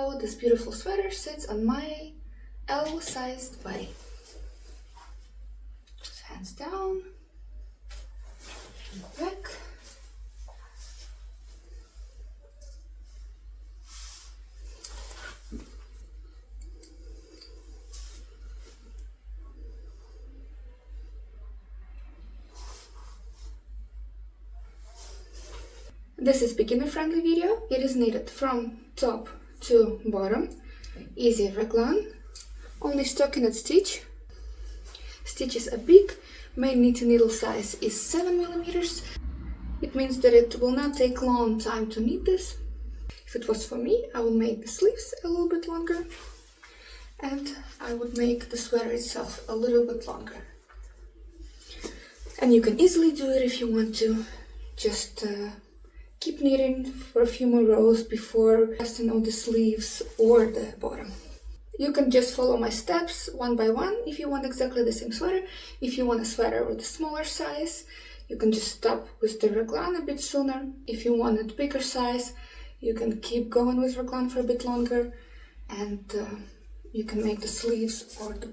how this beautiful sweater sits on my L-sized body. Just hands down, back. This is beginner-friendly video. It is knitted from top to bottom. Easy raglan. Only stockinette stitch. Stitches are big. Main knitting needle size is 7 millimeters. It means that it will not take long time to knit this. If it was for me, I would make the sleeves a little bit longer, and I would make the sweater itself a little bit longer. And you can easily do it if you want to. Just keep knitting for a few more rows before casting on the sleeves or the bottom. You can just follow my steps one by one if you want exactly the same sweater. If you want a sweater with a smaller size, you can just stop with the raglan a bit sooner. If you want a bigger size, you can keep going with raglan for a bit longer, and you can make the sleeves or the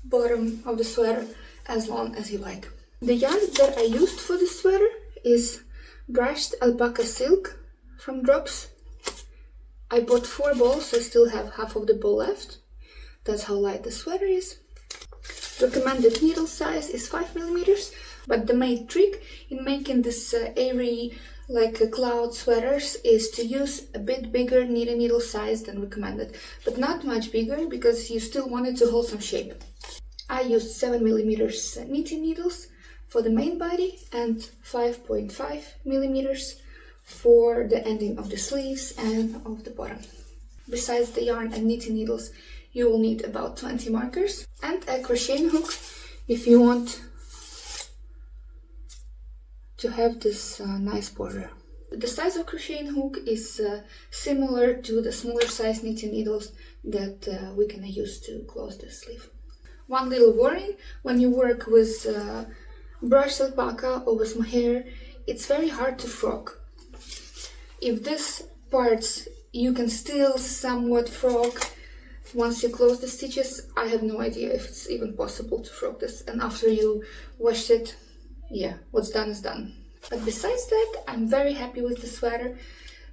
bottom of the sweater as long as you like. The yarn that I used for this sweater is brushed alpaca silk from Drops. I bought 4 balls, I still have half of the ball left. That's how light the sweater is. Recommended needle size is 5 millimeters, but the main trick in making this airy, like a cloud sweaters, is to use a bit bigger knitting needle size than recommended, but not much bigger because you still want it to hold some shape. I used 7 millimeters knitting needles for the main body and 5.5 millimeters for the ending of the sleeves and of the bottom. Besides the yarn and knitting needles, you will need about 20 markers and a crocheting hook if you want to have this nice border. The size of crocheting hook is similar to the smaller size knitting needles that we're gonna use to close the sleeve. One little warning: when you work with brushed alpaca or with mohair, it's very hard to frock. If this parts you can still somewhat frock once you close the stitches, I have no idea if it's even possible to frock this, and after you wash it, yeah, what's done is done. But besides that, I'm very happy with the sweater.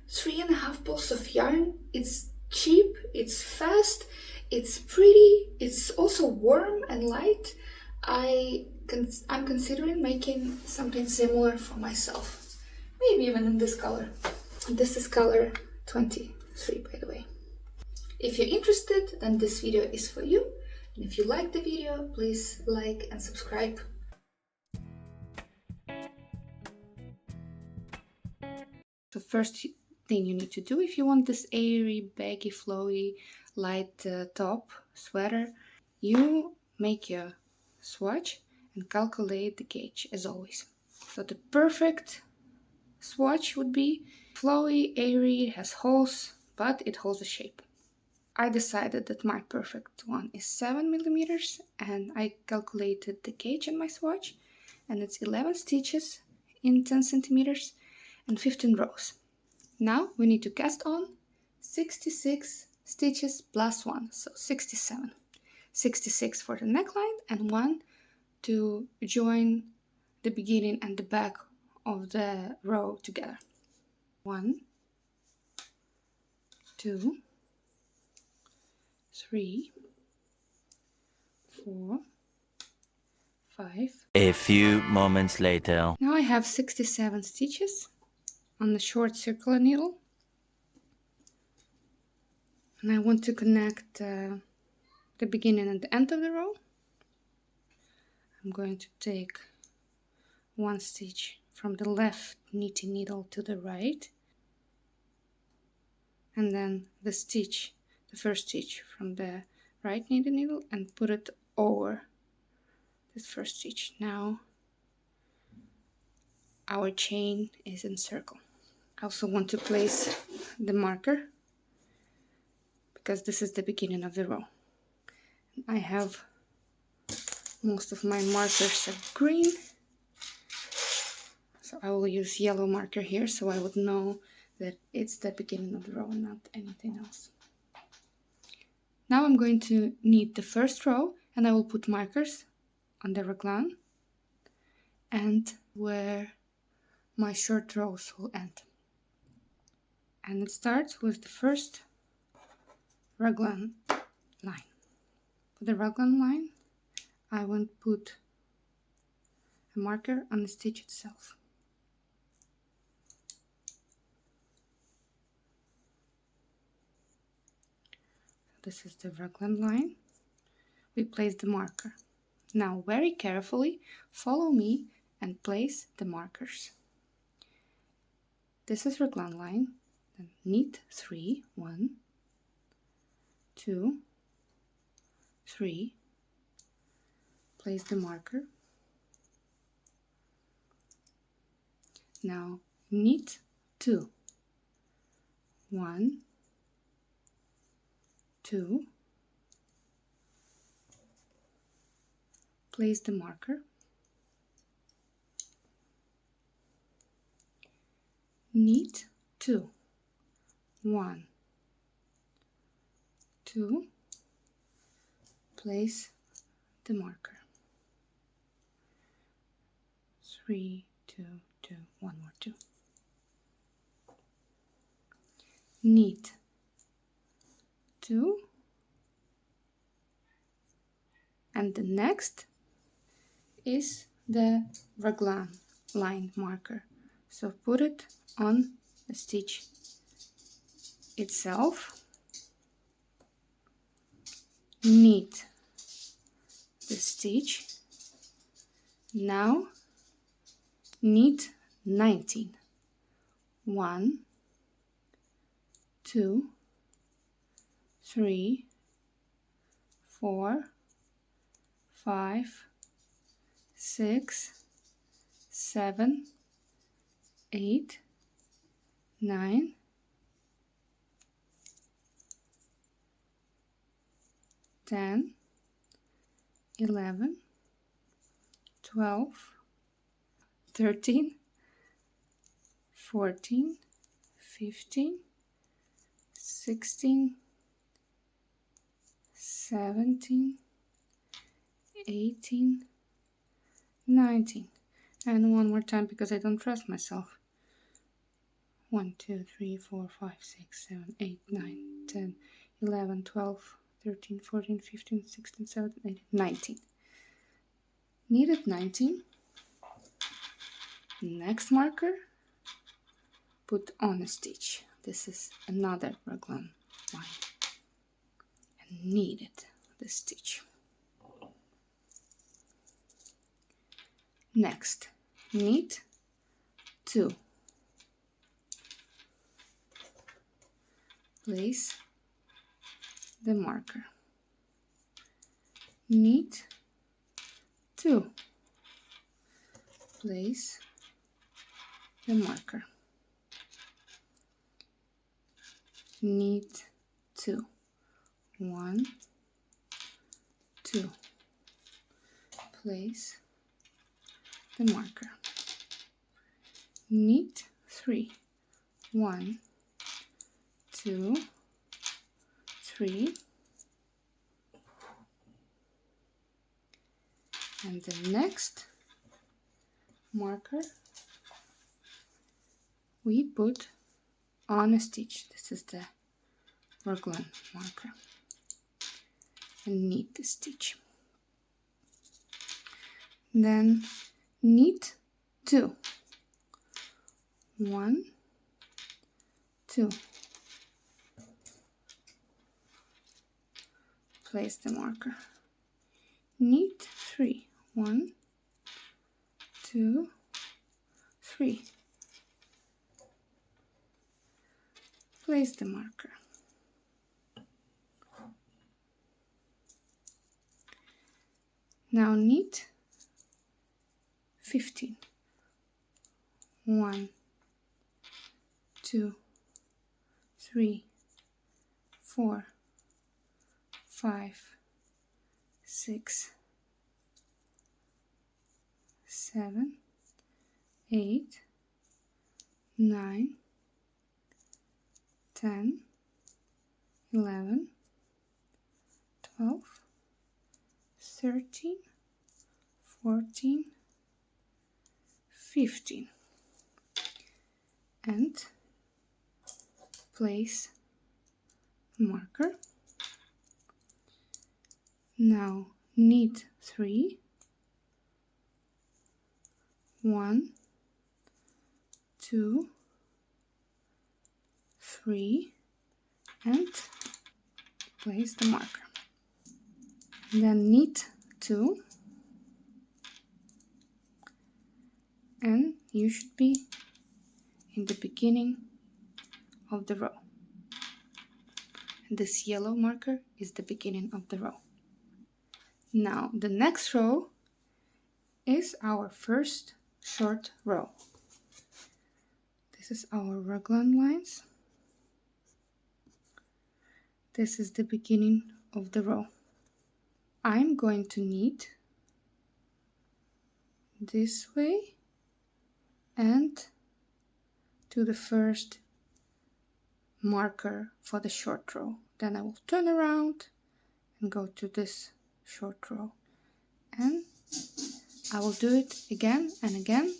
3.5 balls of yarn. It's cheap, it's fast, it's pretty, it's also warm and light. I'm considering making something similar for myself, maybe even in this color. This is color 23, by the way. If you're interested, then this video is for you. And if you like the video, please like and subscribe. The first thing you need to do if you want this airy, baggy, flowy, light top sweater, you make your swatch and calculate the gauge as always. So the perfect swatch would be flowy, airy, it has holes, but it holds a shape. I decided that my perfect one is 7 millimeters, and I calculated the gauge in my swatch, and it's 11 stitches in 10 centimeters and 15 rows. Now we need to cast on 66 stitches plus 1, so 67. 66 for the neckline and 1 to join the beginning and the back of the row together. 1, 2, 3, 4, 5. A few moments later. Now I have 67 stitches on the short circular needle, and I want to connect the beginning and the end of the row. I'm going to take 1 stitch from the left knitting needle to the right, and then the first stitch from the right knitting needle, and put it over this first stitch. Now our chain is in circle. I also want to place the marker because this is the beginning of the row. I have most of my markers are green, so I will use yellow marker here so I would know that it's the beginning of the row and not anything else. Now I'm going to knit the first row, and I will put markers on the raglan and where my short rows will end. And it starts with the first raglan line. For the raglan line, I will put a marker on the stitch itself. This is the raglan line. We place the marker. Now very carefully follow me and place the markers. This is raglan line. Then knit 3, 1, 2, 3. Place the marker. Now knit 2, 1, 2. Place the marker. Knit 2, 1, 2. Place the marker. 3, 2, 2, 1 more 2. Knit 2, and the next is the raglan line marker. So put it on the stitch itself. Knit the stitch. Now knit 19. 1, 2, 3, 4, 5, 6, 7, 8, 9, 10, 11, 12, 13, 14, 15, 16, 17, 18, 19. And one more time because I don't trust myself. 1, 2, 3, 4, 5, 6, 7, 8, 9, 10, 11, 12, 13, 14, 15, 16, 17, 18, 19. Knitted 19. Next marker, put on a stitch. This is another raglan line. And knitted the stitch. Next, knit 2. Place the marker. Knit 2. Place the marker. Knit 2. 1, 2. Place the marker. Knit 3. 1, 2, 3. And the next marker we put on a stitch. This is the raglan marker. And knit the stitch. Then knit 2. 1, 2. Place the marker. Knit 3. 1, 2, 3. Place the marker. Now knit 15. 1, 2, 3, 4, 5, 6, 7, 8, 9, 10, 11, 12, 13, 14, 15, and place marker. Now knit 3, 1, 2, 3, and place the marker. Then knit 2, and you should be in the beginning of the row. And this yellow marker is the beginning of the row. Now the next row is our first short row. This is our raglan lines. This is the beginning of the row. I'm going to knit this way and to the first marker for the short row. Then I will turn around and go to this short row, and I will do it again and again.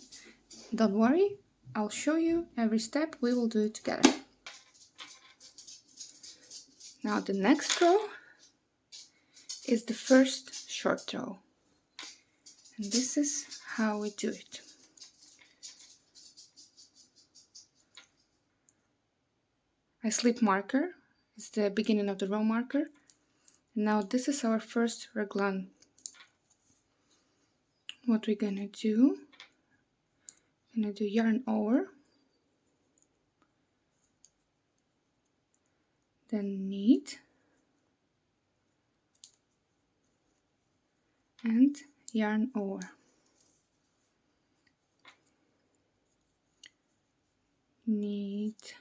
Don't worry, I'll show you every step. We will do it together. Now the next row is the first short row, and this is how we do it. I slip marker, it's the beginning of the row marker. Now this is our first raglan. What we're gonna do, yarn over, then knit, and yarn over. Knit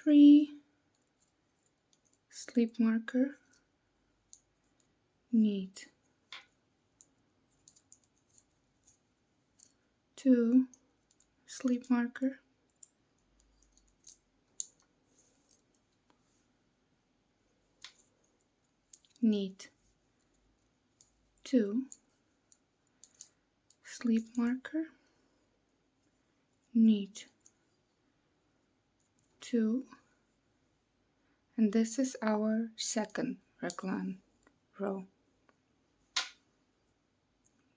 3, slip marker, knit 2, slip marker, knit 2, slip marker, knit 2, and this is our second raglan row.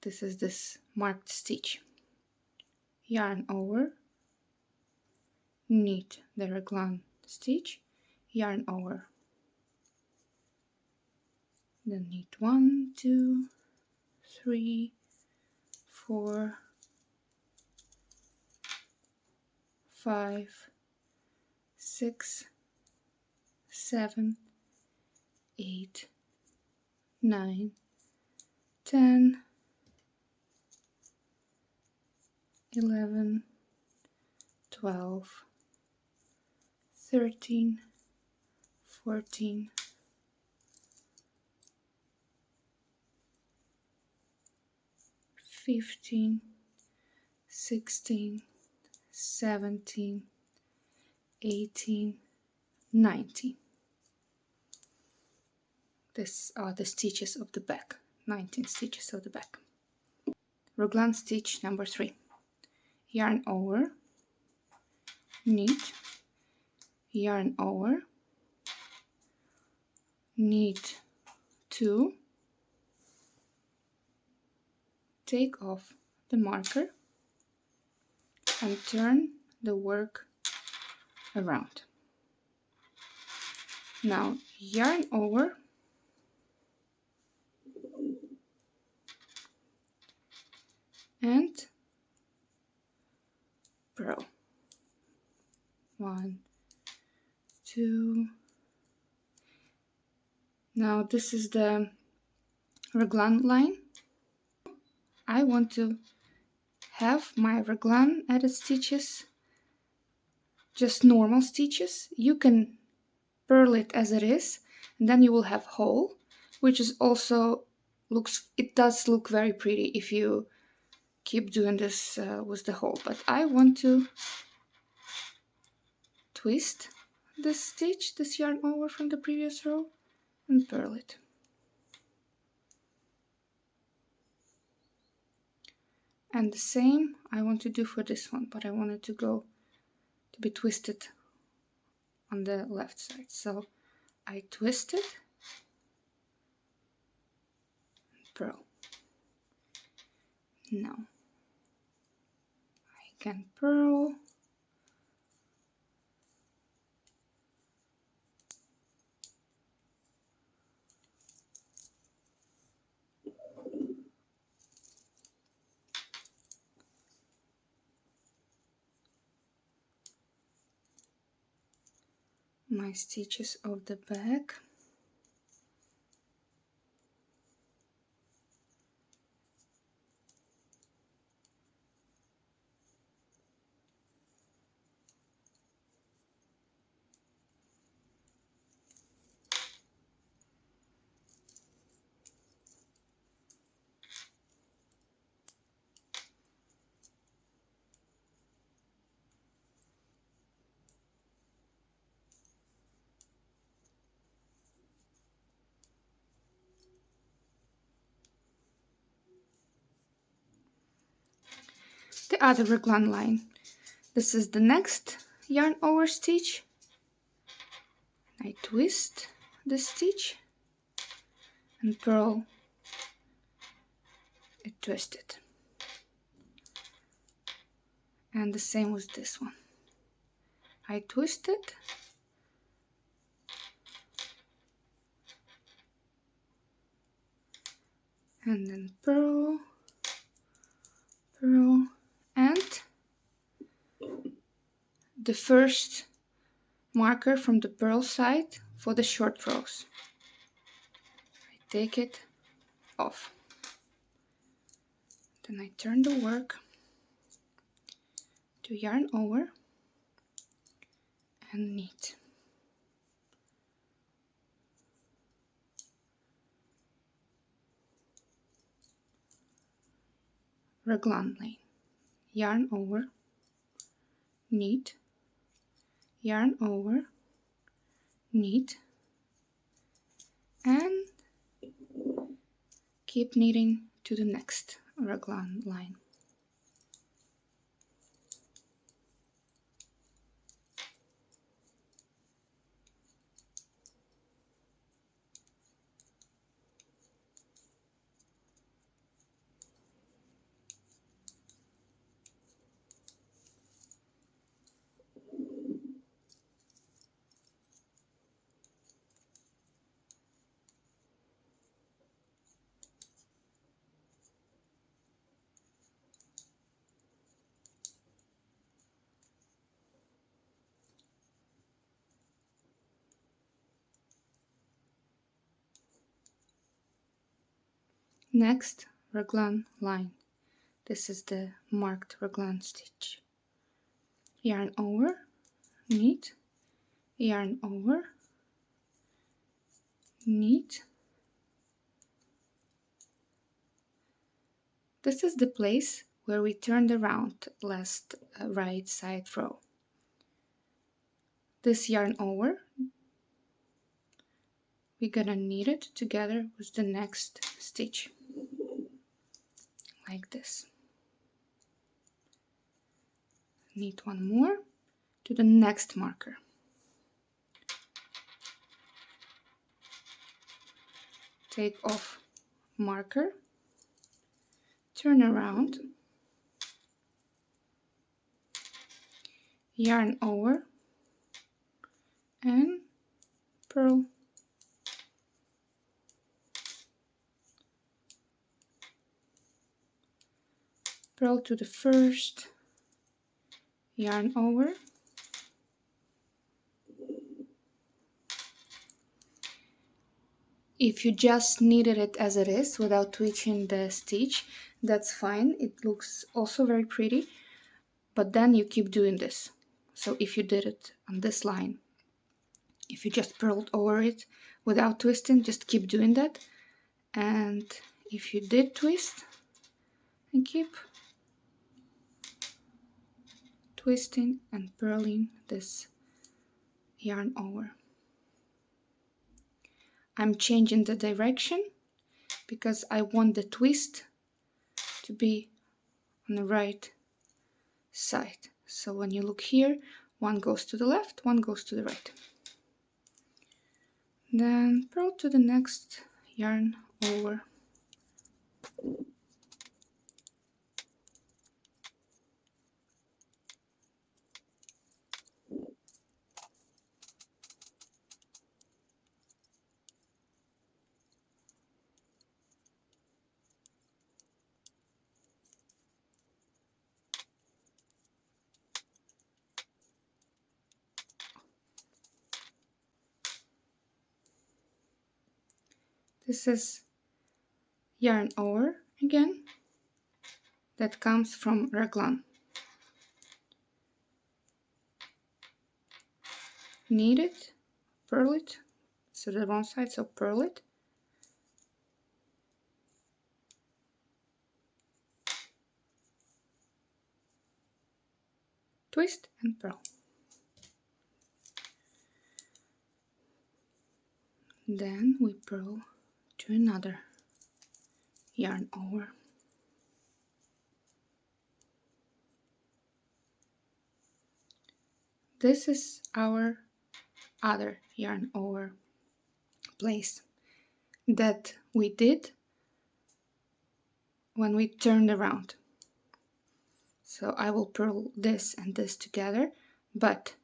This is this marked stitch. Yarn over, knit the raglan stitch, yarn over, then knit 1, 2, 3, 4, 5, 6, 7, 8, 9, 10, 11, 12, 13, 14, 15, 16, 17, 18, 19. These are the stitches of the back, 19 stitches of the back. Raglan stitch number 3. Yarn over, knit, yarn over, knit 2, take off the marker and turn the work around. Now yarn over, and purl. 1, 2. Now this is the raglan line. I want to have my raglan added stitches just normal stitches. You can purl it as it is, and then you will have hole, which is also it does look very pretty if you keep doing this with the hole. But I want to twist this stitch, this yarn over from the previous row, and purl it. And the same I want to do for this one, but I want it to be twisted on the left side. So I twist it, purl. Now I can purl. My stitches of the back. The other raglan line. This is the next yarn over stitch. I twist the stitch and purl it twisted. And the same with this one. I twist it and then purl, purl, and the first marker from the purl side for the short rows. I take it off. Then I turn the work to yarn over and knit. Raglan line. Yarn over, knit, yarn over, knit, and keep knitting to the next raglan line. Next raglan line. This is the marked raglan stitch. Yarn over, knit, yarn over, knit. This is the place where we turned around last right side row. This yarn over, we're gonna knit it together with the next stitch, like this. Knit one more to the next marker. Take off marker, turn around, yarn over, and purl. Purl to the first, yarn over, if you just knitted it as it is without twitching the stitch, that's fine. It looks also very pretty, but then you keep doing this. So if you did it on this line, if you just purled over it without twisting, just keep doing that. And if you did twist, and keep twisting and purling this yarn over. I'm changing the direction because I want the twist to be on the right side. So when you look here, one goes to the left, one goes to the right. Then purl to the next yarn over. This is yarn over again that comes from raglan. Knead it, purl it, so the wrong side, so purl it. Twist and purl. Then we purl to another yarn over. This is our other yarn over place that we did when we turned around. So I will purl this and this together, but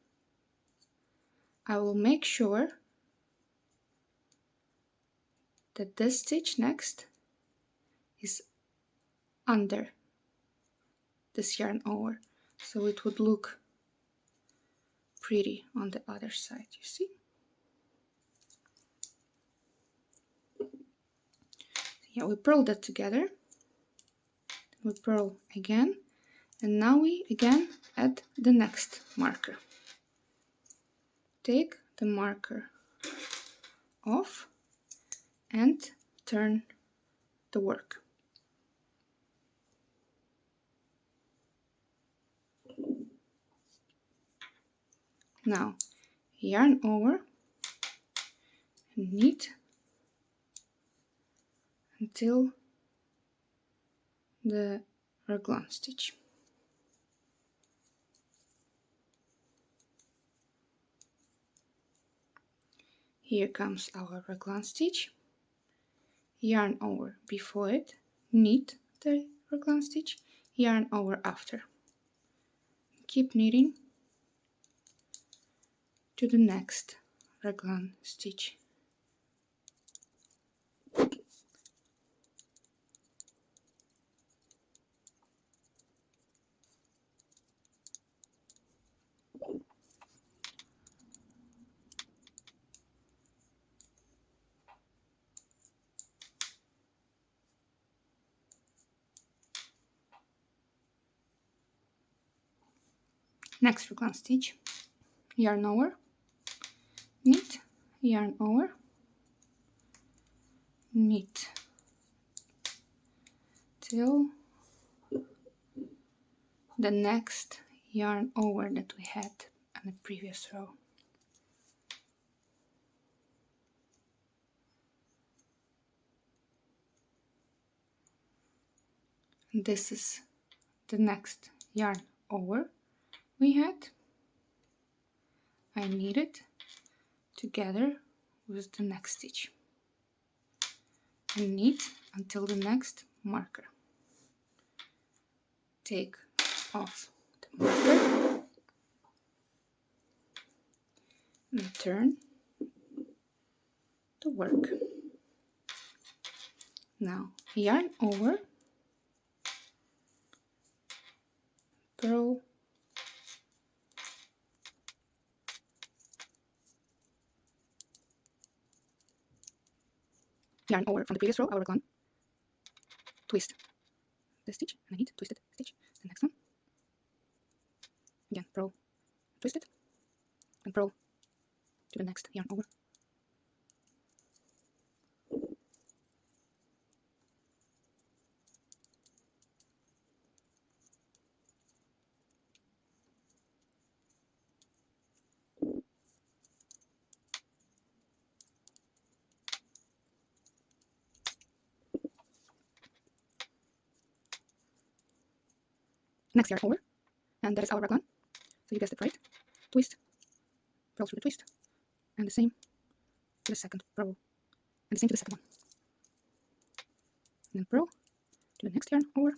I will make sure that this stitch next is under this yarn over, so it would look pretty on the other side, you see? Yeah, we purl that together, we purl again, and now we again add the next marker. Take the marker off and turn the work. Now yarn over and knit until the raglan stitch. Here comes our raglan stitch. Yarn over before it, knit the raglan stitch, yarn over after. Keep knitting to the next raglan stitch. Next raglan stitch, yarn over, knit, yarn over, knit till the next yarn over that we had on the previous row. This is the next yarn over we had. I knit it together with the next stitch and knit until the next marker. Take off the marker and turn the work. Now yarn over, purl, yarn over from the previous row, our raglan, twist the stitch and knit, twisted stitch, the next one, again purl, twist it, and purl to the next yarn over. next yarn over, and that is our raglan. So you guessed it right. Twist, purl through the twist, and the same to the second purl, and the same to the second one. And then purl to the next yarn over.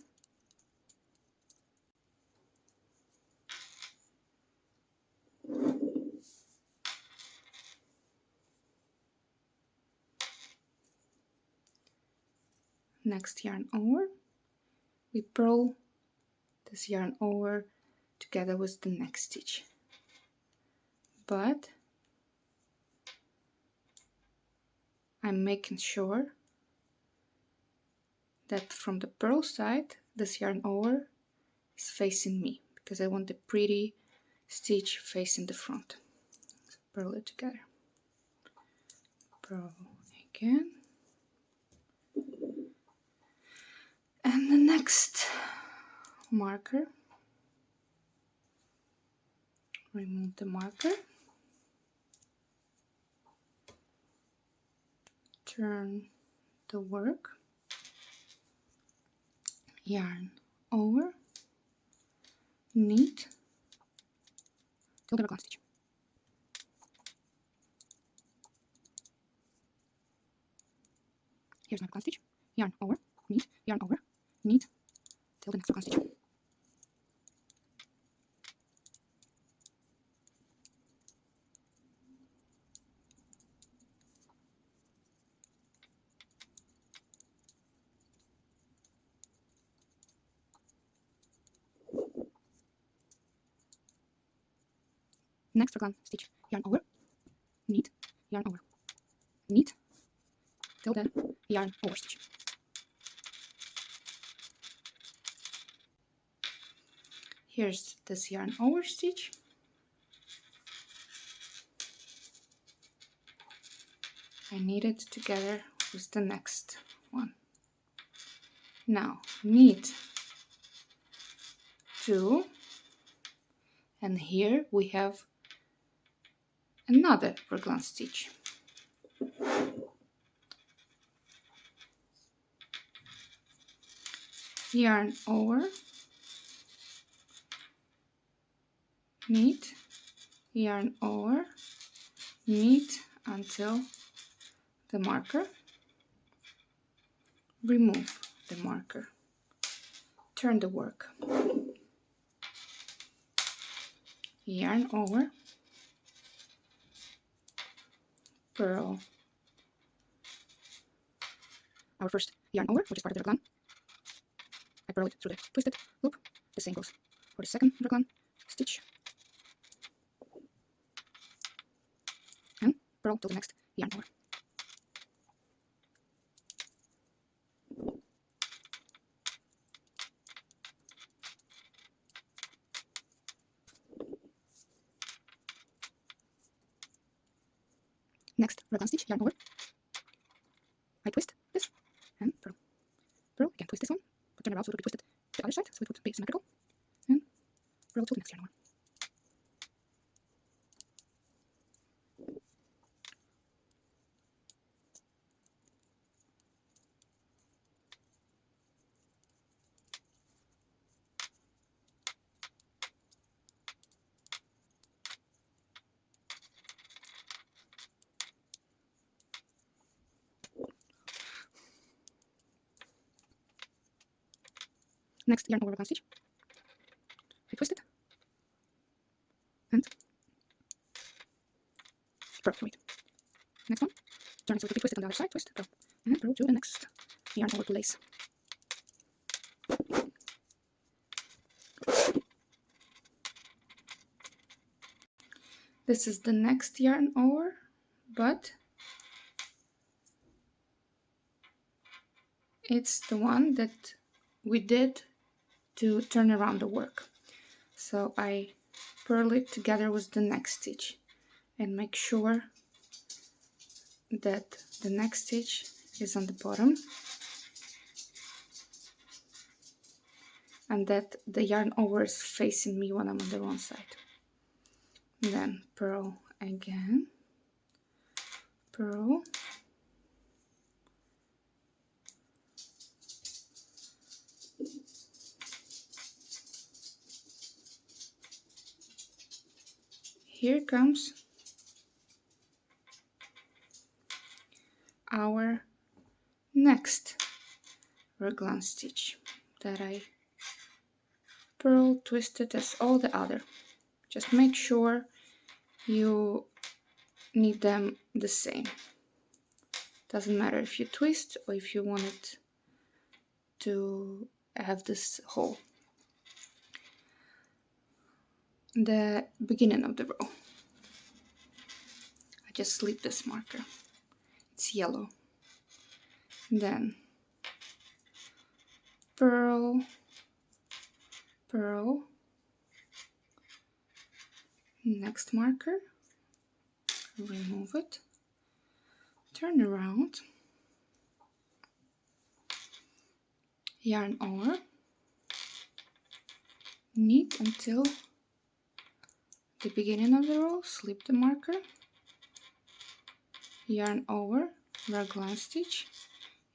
Next yarn over, we purl this yarn over together with the next stitch, but I'm making sure that from the purl side this yarn over is facing me, because I want the pretty stitch facing the front. So purl it together, purl again, and the next marker, remove the marker, turn the work, yarn over, knit till the raglan stitch. Here's my raglan stitch, yarn over, knit, yarn over, knit till the next raglan stitch. Next raglan stitch, yarn over, knit, yarn over, knit till the yarn over stitch. Here's this yarn over stitch. I knit it together with the next one. Now knit 2, and here we have another raglan stitch. Yarn over, knit, yarn over, knit until the marker, remove the marker, turn the work, yarn over, purl our first yarn over, which is part of the raglan. I purl it through the twisted loop. The same goes for the second raglan stitch, and purl till the next yarn over. Next raglan stitch, yarn over, I twist this and purl. Purl, again twist this one, but turn it around so it will be twisted to the other side, so it would be symmetrical, and purl to the next yarn over. Next yarn over raglan stitch, I twist it and purl through it. Next one, turn it so it will be twisted on the other side, twist, purl, and purl to the next yarn over to lace. This is the next yarn over, but it's the one that we did to turn around the work. So I purl it together with the next stitch and make sure that the next stitch is on the bottom and that the yarn over is facing me when I'm on the wrong side. And then purl again, purl, here comes our next raglan stitch that I purl twisted as all the other. Just make sure you knit them the same. Doesn't matter if you twist or if you want it to have this hole. The beginning of the row, I just slip this marker. It's yellow. Then purl, purl, next marker, remove it, turn around, yarn over, knit until the beginning of the row, slip the marker, yarn over, raglan stitch,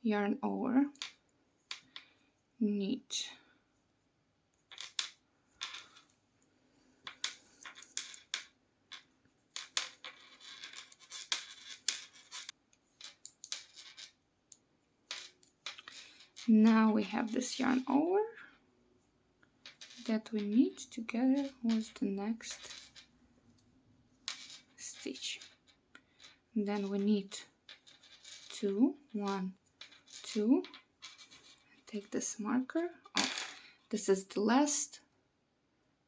yarn over, knit. Now we have this yarn over that we knit together with the next stitch. And then we knit 2, 1, 2, and take this marker off. This is the last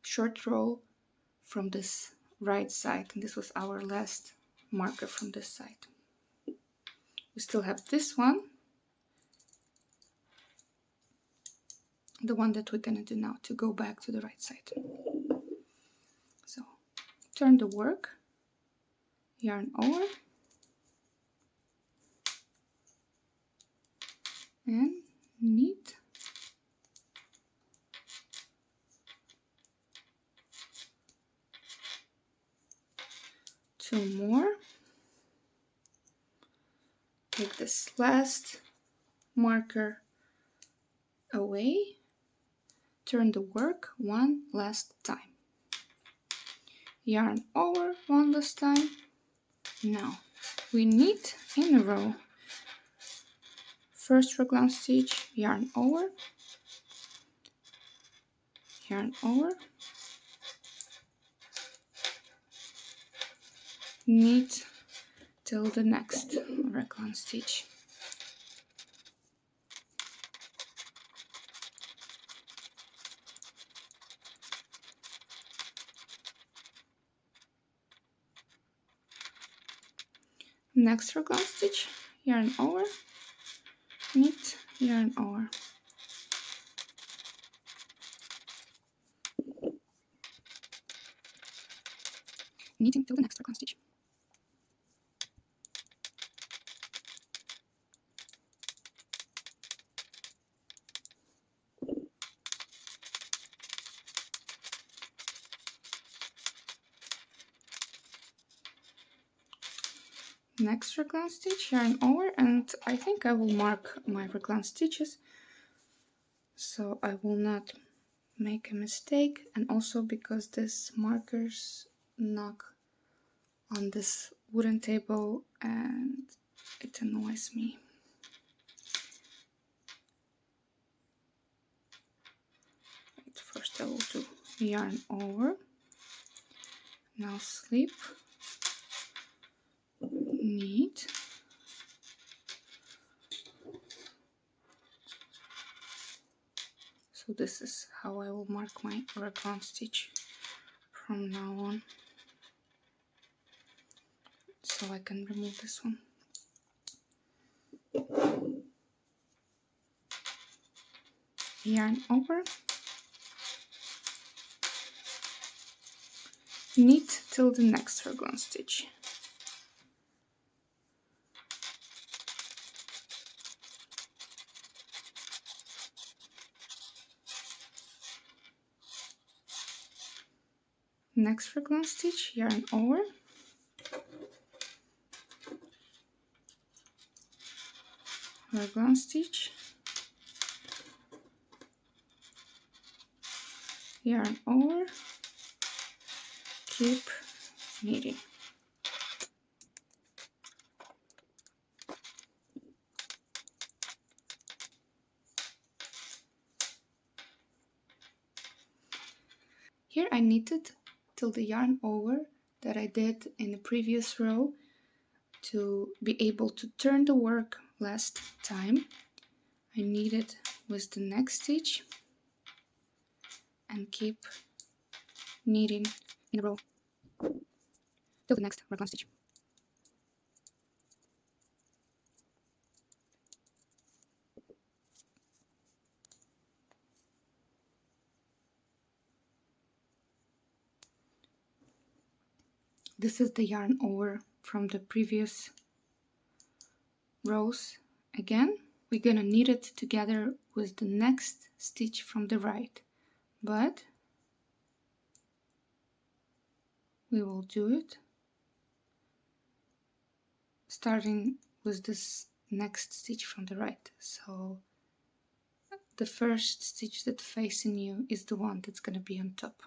short row from this right side, and this was our last marker from this side. We still have this one, the one that we're gonna do now to go back to the right side. So turn the work, yarn over, and knit. Two more. Take this last marker away, turn the work one last time, yarn over one last time. Now we knit in a row. First raglan stitch, yarn over, yarn over, knit till the next raglan stitch. Next raglan stitch, yarn over, knit, yarn over. Knitting till the next raglan stitch. Next raglan stitch, yarn over, and I think I will mark my raglan stitches so I will not make a mistake, and also because these markers knock on this wooden table and it annoys me. First I will do yarn over, now slip, knit, so this is how I will mark my raglan stitch from now on, so I can remove this one. Yarn over, knit till the next raglan stitch. Next raglan stitch, yarn over, raglan stitch, yarn over, keep knitting. Here I knitted till the yarn over that I did in the previous row to be able to turn the work last time. I knitted with the next stitch and keep knitting in a row till the next raglan stitch. This is the yarn over from the previous rows. Again, we're gonna knit it together with the next stitch from the right, but we will do it starting with this next stitch from the right. So the first stitch that's facing you is the one that's gonna be on top.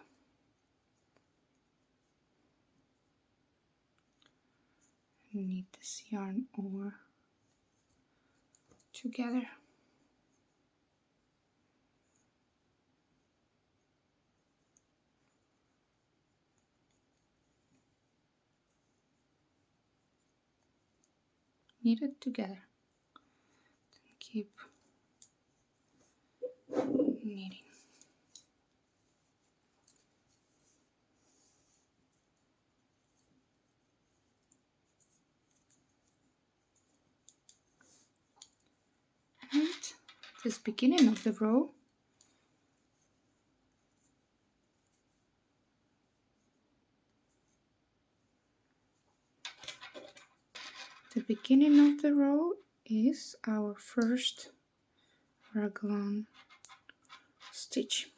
Knit this yarn over together. Knit it together. Keep knitting. And this beginning of the row, is our first raglan stitch.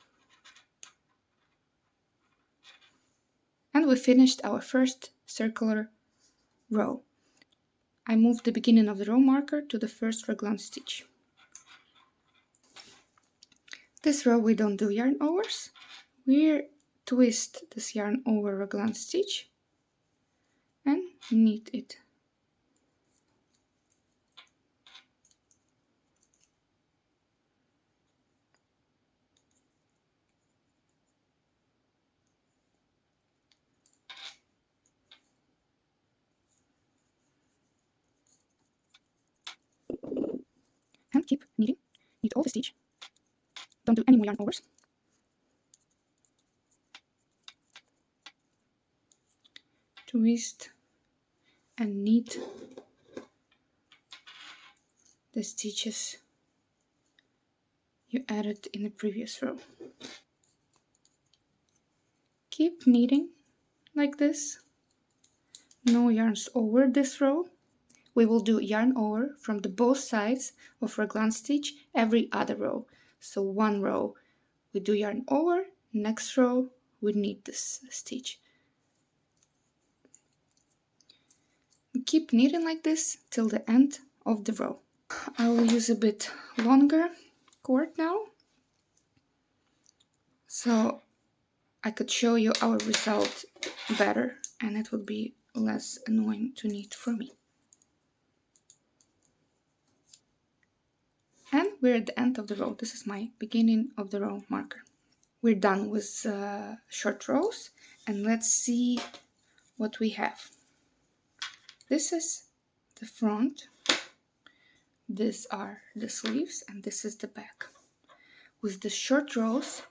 And we finished our first circular row. I moved the beginning of the row marker to the first raglan stitch. This row we don't do yarn overs. We twist this yarn over raglan stitch and knit it. And keep knitting. Knit all the stitch. Don't do any more yarn overs. Twist and knit the stitches you added in the previous row. Keep knitting like this. No yarns over this row. We will do yarn over from the both sides of raglan stitch every other row. So one row we do yarn over, next row we knit this stitch. Keep knitting like this till the end of the row. I will use a bit longer cord now, so I could show you our result better and it would be less annoying to knit for me. And we're at the end of the row. This is my beginning of the row marker. We're done with short rows, and let's see what we have. This is the front, these are the sleeves, and this is the back. With the short rows,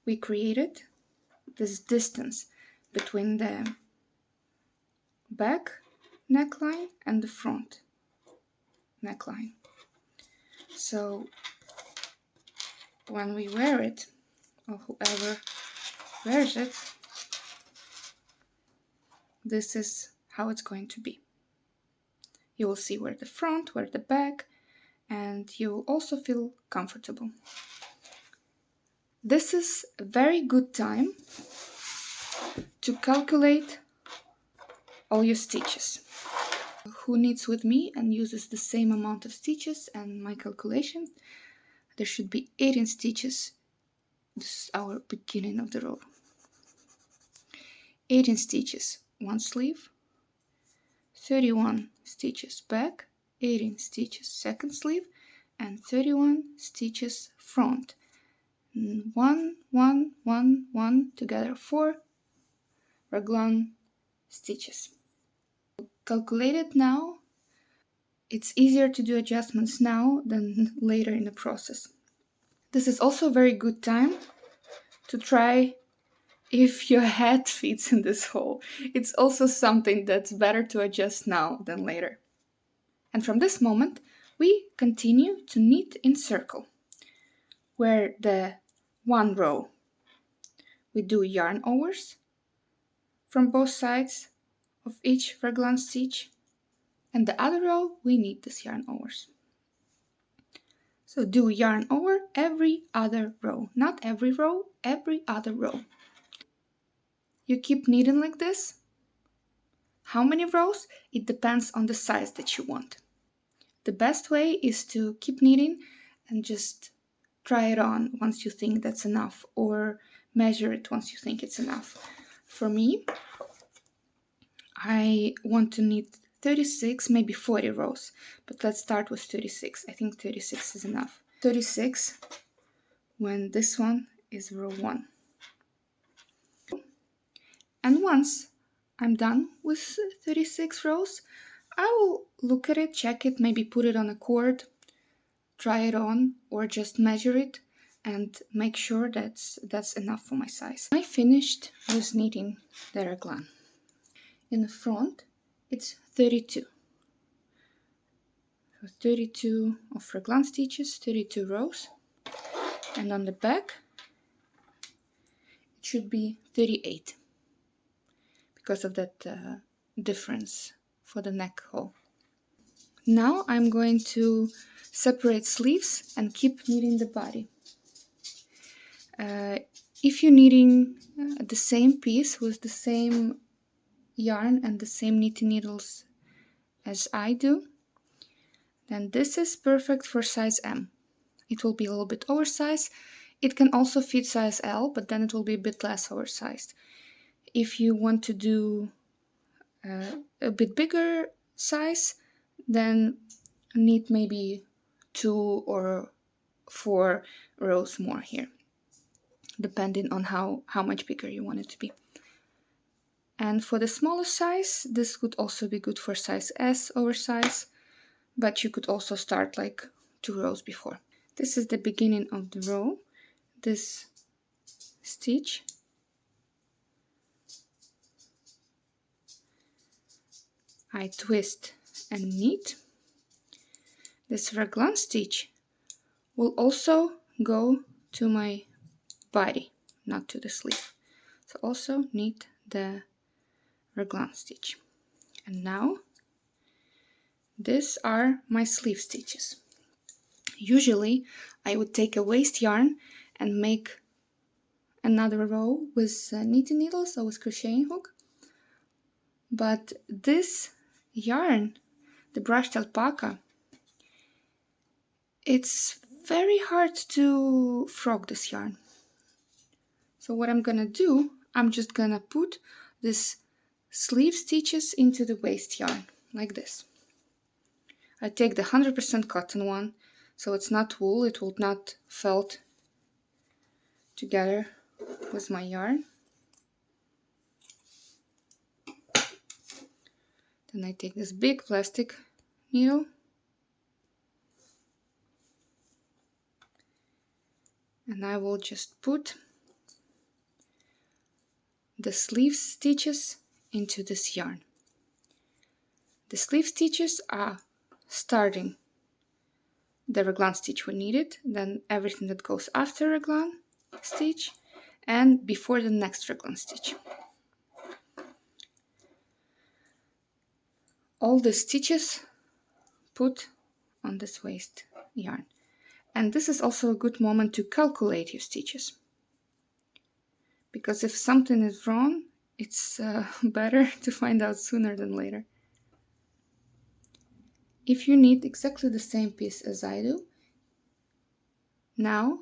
we created this distance between the back neckline and the front neckline. So when we wear it, or whoever wears it, this is how it's going to be. You will see where the front, where the back, and you will also feel comfortable. This is a very good time to calculate all your stitches. Who knits with me and uses the same amount of stitches and my calculation, there should be 18 stitches. This is our beginning of the row. 18 stitches one sleeve, 31 stitches back, 18 stitches second sleeve, and 31 stitches front. 1, 1, 1, 1, together 4 raglan stitches. Calculate it now. It's easier to do adjustments now than later in the process. This is also a very good time to try if your head fits in this hole. It's also something that's better to adjust now than later. And from this moment, we continue to knit in circle, where the one row we do yarn overs from both sides of each raglan stitch, and the other row we knit this yarn overs. So do yarn over every other row, not every row, every other row. You keep knitting like this. How many rows? It depends on the size that you want. The best way is to keep knitting and just try it on once you think that's enough, or measure it once you think it's enough. For me, I want to knit 36, maybe 40 rows, but let's start with 36. I think 36 is enough. 36 when this one is row 1. And once I'm done with 36 rows, I will look at it, check it, maybe put it on a cord, try it on, or just measure it and make sure that's enough for my size. I finished with knitting the raglan. In the front, it's 32. So 32 of raglan stitches, 32 rows. And on the back, it should be 38 because of that difference for the neck hole. Now I'm going to separate sleeves and keep knitting the body. If you're knitting the same piece with the same yarn and the same knitting needles as I do, then this is perfect for size M. It will be a little bit oversized. It can also fit size L, but then it will be a bit less oversized. If you want to do a bit bigger size, then knit maybe 2 or 4 rows more here, depending on how much bigger you want it to be. And for the smaller size, this could also be good for size S oversize, but you could also start like 2 rows before. This is the beginning of the row. This stitch I twist and knit. This raglan stitch will also go to my body, not to the sleeve. So also knit the raglan stitch. And now these are my sleeve stitches. Usually I would take a waste yarn and make another row with knitting needles or with crocheting hook. But this yarn, the brushed alpaca, it's very hard to frog this yarn. So what I'm gonna do, I'm just gonna put this sleeve stitches into the waste yarn like this. I take the 100% cotton one, so it's not wool, it will not felt together with my yarn. Then I take this big plastic needle and I will just put the sleeve stitches into this yarn. The sleeve stitches are starting the raglan stitch we needed, then everything that goes after raglan stitch and before the next raglan stitch. All the stitches put on this waste yarn. And this is also a good moment to calculate your stitches, because if something is wrong, it's better to find out sooner than later. If you knit exactly the same piece as I do, now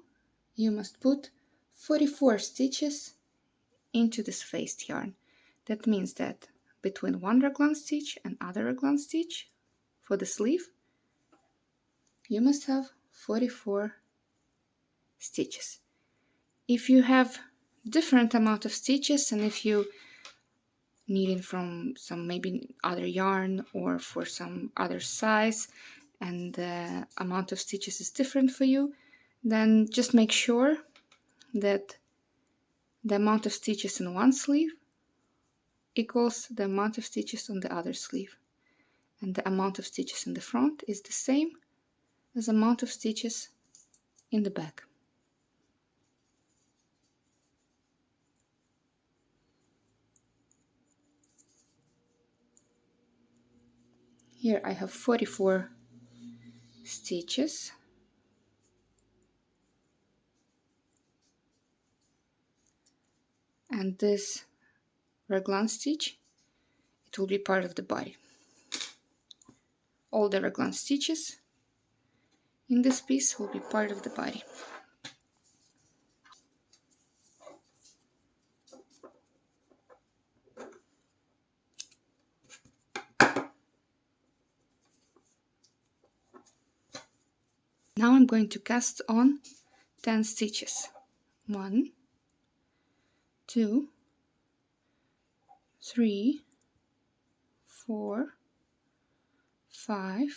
you must put 44 stitches into this waste yarn. That means that between one raglan stitch and other raglan stitch for the sleeve, you must have 44 stitches. If you have different amount of stitches, and if you needing from some maybe other yarn or for some other size, and the amount of stitches is different for you, then just make sure that the amount of stitches in one sleeve equals the amount of stitches on the other sleeve, and the amount of stitches in the front is the same as the amount of stitches in the back. Here I have 44 stitches, and this raglan stitch, it will be part of the body. All the raglan stitches in this piece will be part of the body. Now I'm going to cast on 10 stitches. 1, 2, 3, 4, 5,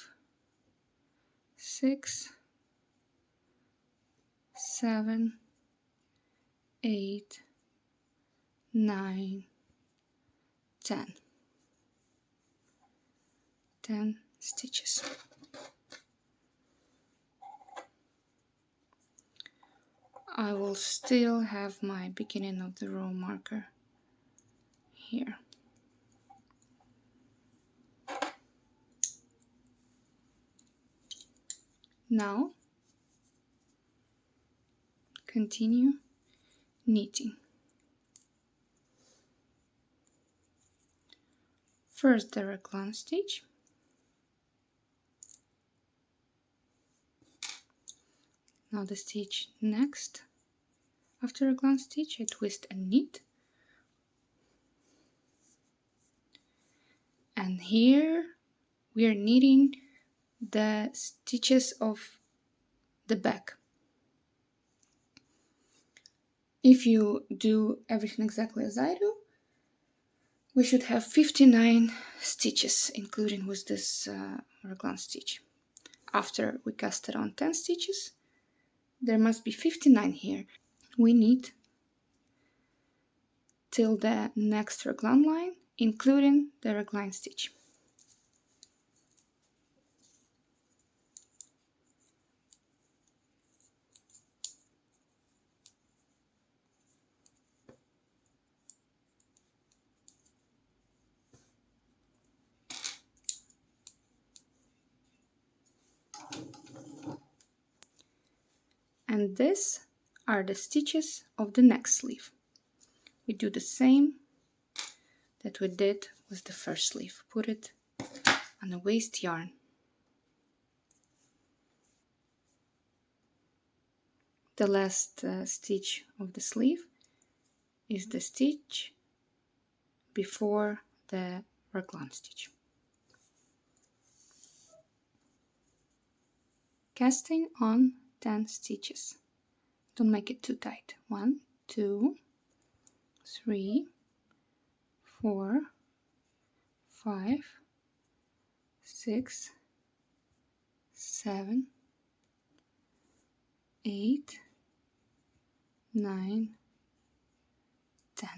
6, 7, 8, 9, 10. 10 stitches. I will still have my beginning of the row marker here. Now continue knitting. First the raglan stitch, now the stitch next. After raglan stitch I twist and knit, and here we are knitting the stitches of the back. If you do everything exactly as I do, we should have 59 stitches, including with this raglan stitch. After we casted on 10 stitches, there must be 59 here. We knit till the next raglan line, including the raglan stitch. And these are the stitches of the next sleeve. We do the same that we did with the first sleeve. Put it on the waste yarn. The last stitch of the sleeve is the stitch before the raglan stitch. Casting on 10 stitches. Don't make it too tight. 1, 2, 3, 4, 5, 6, 7, 8, 9, 10.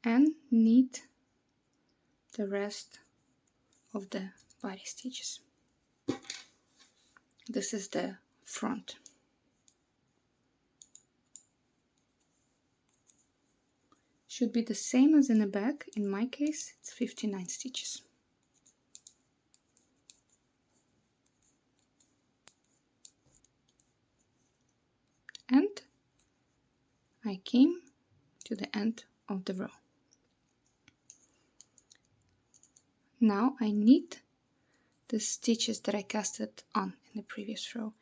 And knit the rest of the body stitches. This is the front. Should be the same as in the back. In my case, it's 59 stitches. And I came to the end of the row. Now I knit the stitches that I casted on in the previous row.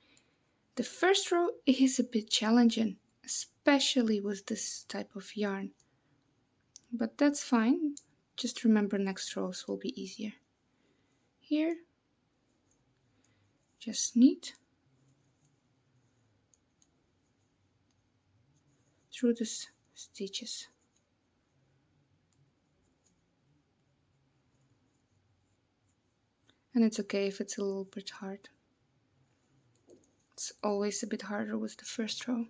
The first row is a bit challenging, especially with this type of yarn, but that's fine. Just remember next rows will be easier. Here, just knit through the stitches. And it's okay if it's a little bit hard. It's always a bit harder with the first row.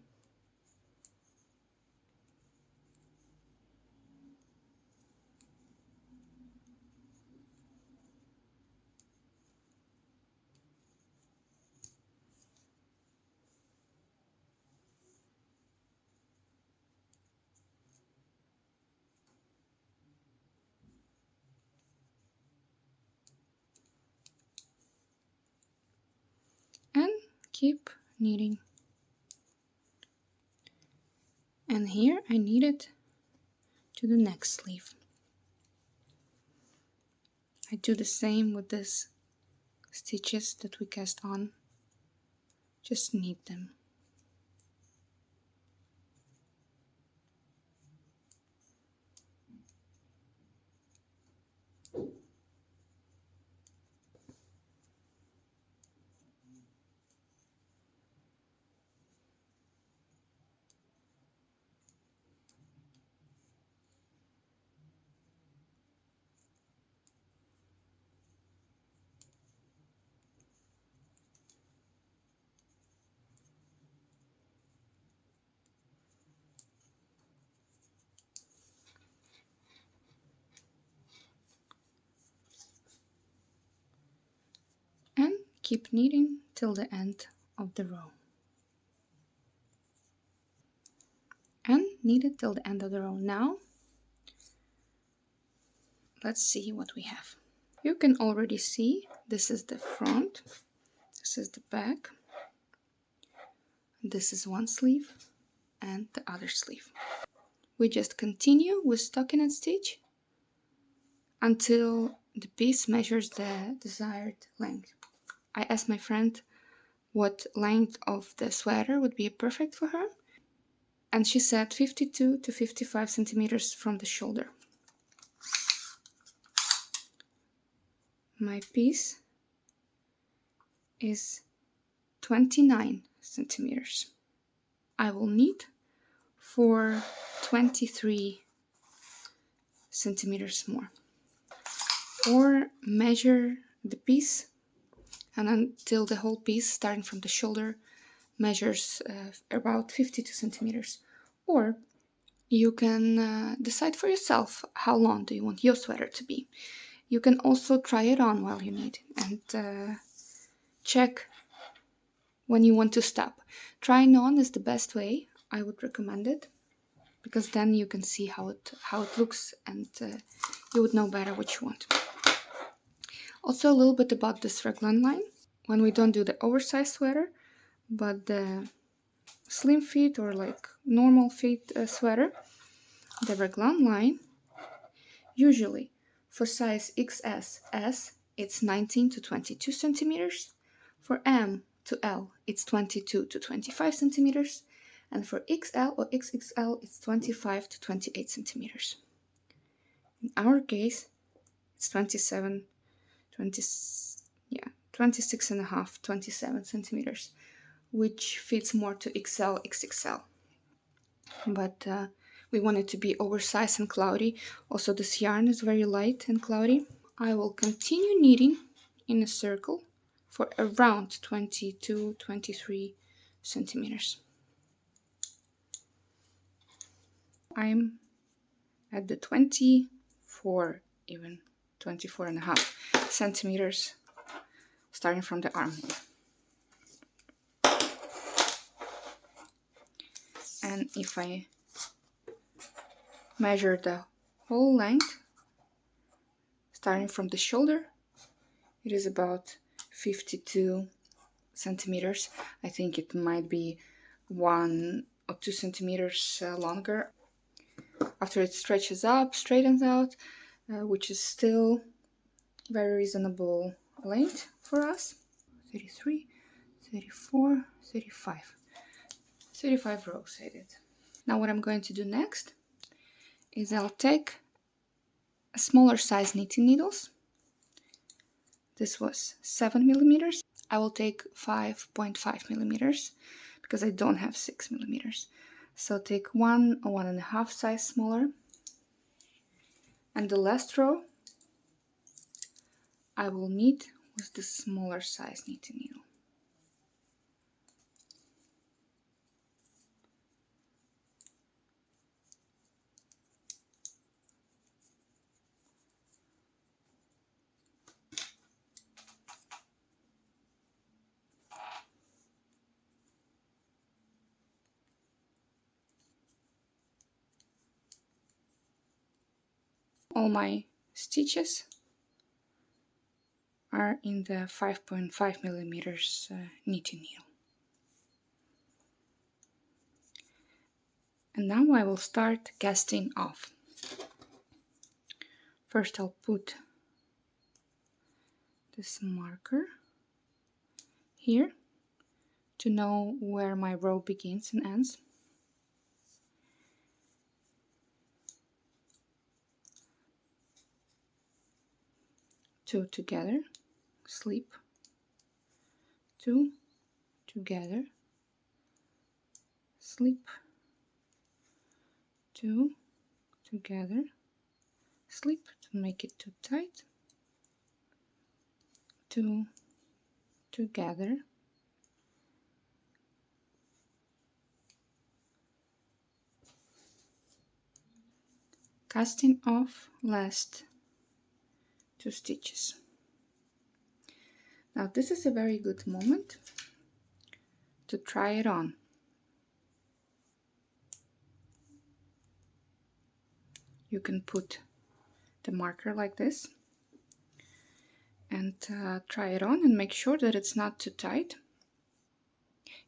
And keep knitting. And here I knit it to the next sleeve. I do the same with these stitches that we cast on. Just knit them. And keep knitting till the end of the row. And knit it till the end of the row. Now, let's see what we have. You can already see this is the front, this is the back, this is one sleeve and the other sleeve. We just continue with stockinette stitch until the piece measures the desired length. I asked my friend what length of the sweater would be perfect for her, and she said 52 to 55 centimeters from the shoulder. My piece is 29 centimeters. I will knit for 23 centimeters more. Or measure the piece and until the whole piece starting from the shoulder measures about 52 centimeters. Or you can decide for yourself how long do you want your sweater to be. You can also try it on while you knit and check when you want to stop. Trying on is the best way. I would recommend it because then you can see how it looks and you would know better what you want. Also a little bit about this raglan line. When we don't do the oversized sweater, but the slim fit or like normal fit sweater, the raglan line, usually for size XS, it's 19 to 22 centimeters. For M to L, it's 22 to 25 centimeters. And for XL or XXL, it's 25 to 28 centimeters. In our case, it's 26 and a half, 27 centimeters, which fits more to XL, XXL. But we want it to be oversized and cloudy. Also, this yarn is very light and cloudy. I will continue knitting in a circle for around 22, 23 centimeters. I'm at the 24 and a half centimeters starting from the armhole. And if I measure the whole length starting from the shoulder, it is about 52 centimeters. I think it might be 1 or 2 centimeters longer after it stretches up, straightens out, which is still very reasonable length for us. 33, 34, 35. 35 rows I did. Now what I'm going to do next is I'll take a smaller size knitting needles. This was 7 millimeters. I will take 5.5 millimeters because I don't have 6 millimeters. So take one or 1.5 size smaller. And the last row I will knit with the smaller size knitting needle. All my stitches are in the 5.5 millimeters knitting needle. And now I will start casting off. First I'll put this marker here to know where my row begins and ends. Two together, slip, two together, slip, two together, slip, to make it too tight, two together, casting off last 2 stitches. Now this is a very good moment to try it on. You can put the marker like this and try it on and make sure that it's not too tight.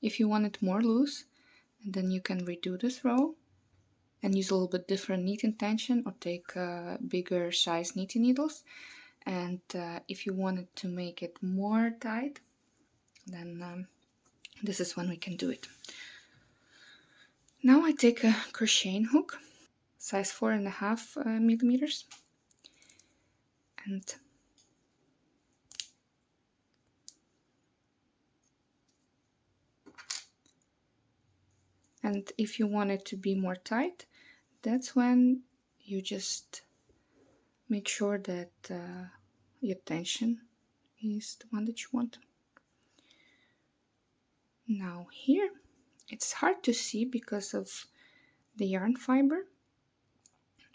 If you want it more loose, then you can redo this row and use a little bit different knitting tension or take bigger size knitting needles. And if you wanted to make it more tight, then this is when we can do it. Now I take a crocheting hook, size 4.5 millimeters, and if you want it to be more tight, that's when you just make sure that your tension is the one that you want. Now here it's hard to see because of the yarn fiber,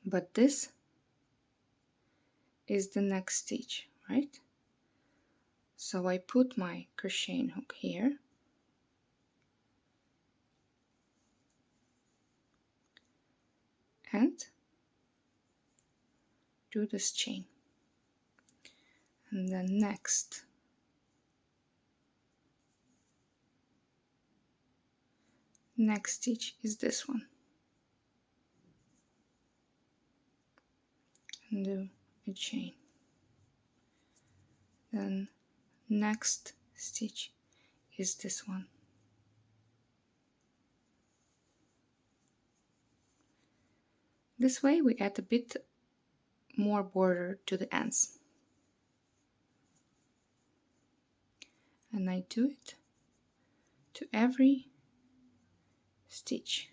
but this is the next stitch, right? So I put my crocheting hook here and do this chain, and then next stitch is this one, and do a chain, then next stitch is this one. This way we add a bit more border to the ends, and I do it to every stitch.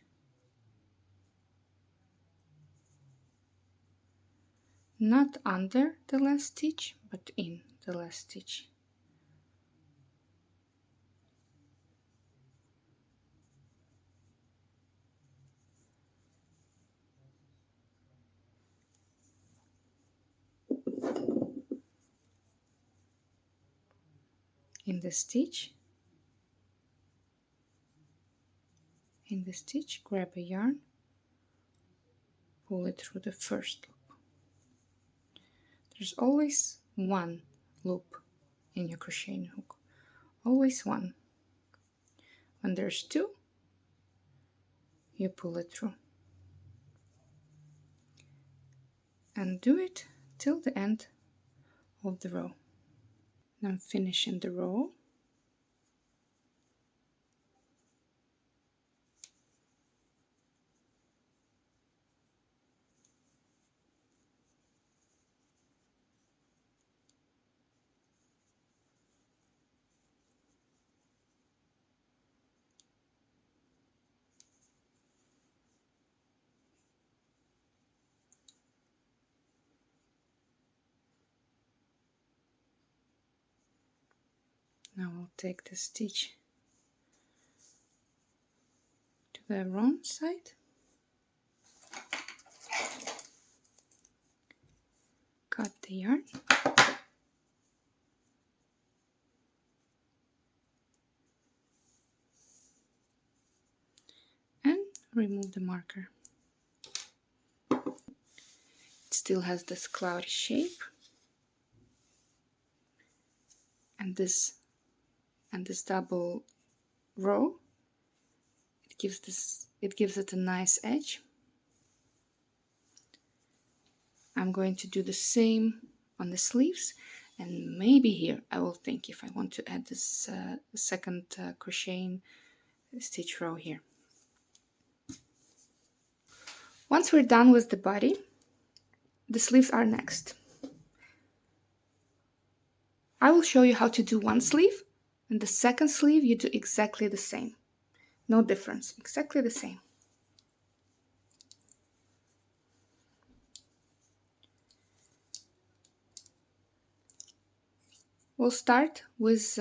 Not under the last stitch, but in the last stitch. In the stitch, grab a yarn, pull it through the first loop. There's always one loop in your crocheting hook, always one. When there's two, you pull it through, and do it till the end of the row. I'm finishing the row. Now I'll take the stitch to the wrong side, cut the yarn, and remove the marker. It still has this cloudy shape, and this double row, it gives it a nice edge. I'm going to do the same on the sleeves, and maybe here I will think if I want to add this second crocheting stitch row here. Once we're done with the body, the sleeves are next. I will show you how to do one sleeve, and the second sleeve you do exactly the same. No difference, exactly the same. We'll start with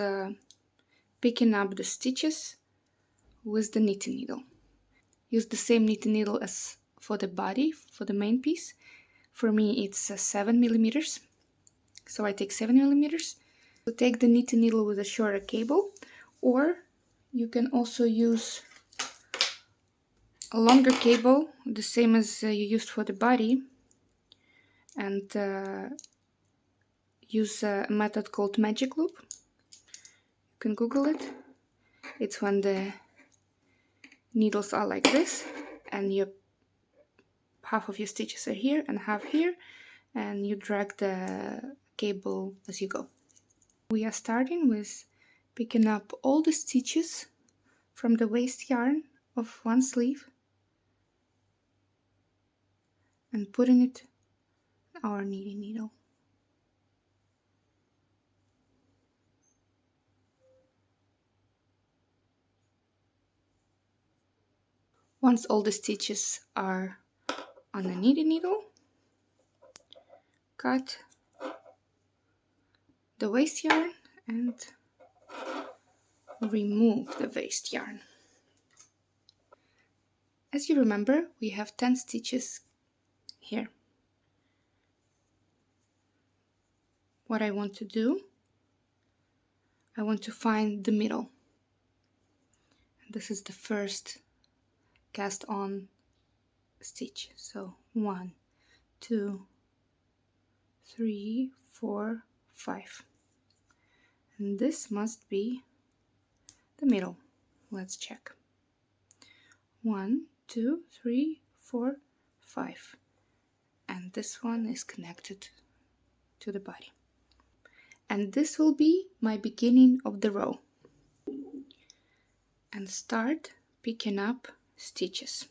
picking up the stitches with the knitting needle. Use the same knitting needle as for the body, for the main piece. For me it's 7 millimeters, so I take 7 millimeters. So take the knitting needle with a shorter cable, or you can also use a longer cable, the same as you used for the body, and use a method called magic loop. You can Google it. It's when the needles are like this, and half of your stitches are here and half here, and you drag the cable as you go. We are starting with picking up all the stitches from the waste yarn of one sleeve and putting it on our knitting needle. Once all the stitches are on the knitting needle, cut the waste yarn and remove the waste yarn. As you remember, we have 10 stitches here. What I want to do, I want to find the middle. And this is the first cast on stitch. So 1, 2, 3, 4, 5. And this must be the middle. Let's check. 1, 2, 3, 4, 5. And this one is connected to the body. And this will be my beginning of the row. And start picking up stitches.